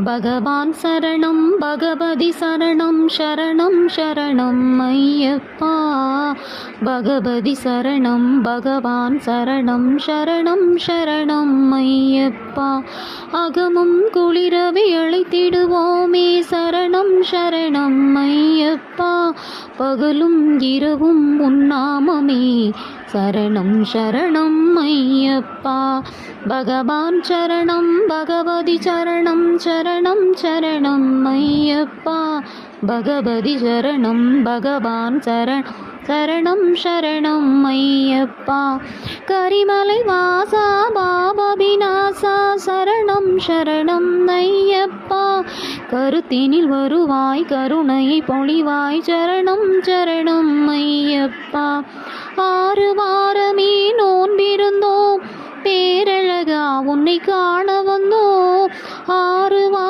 பகவான் சரணம் பகவதி சரணம் சரணம் சரணம் ஐயப்பா. பகவதி சரணம் பகவான் சரணம் சரணம் சரணம் ஐயப்பா. அகமும் குளிரவே அழைத்திடுவோமே சரணம் சரணம் ஐயப்பா. பகலும் இரவும் உன்னாமமே சரணம் சரணம் ஐயப்பா. பகவான் சரணம் பகவதி சரணம் சரணம் சரணம் ஐயப்பா. பகவதி சரணம் பகவான் சரணம் சரணம் ஐயப்பா. கரிமலை வாசா பாபா விநாசா சரணம் சரணம் ஐயப்பா. கருத்தினில் வருவாய் கருணையை பொழிவாய் சரணம் சரணம் ஐயப்பா. 6 வாரமே நோன்பிருந்தோம் பேரழகா உன்னை காண வந்தோம். 6 வாரம்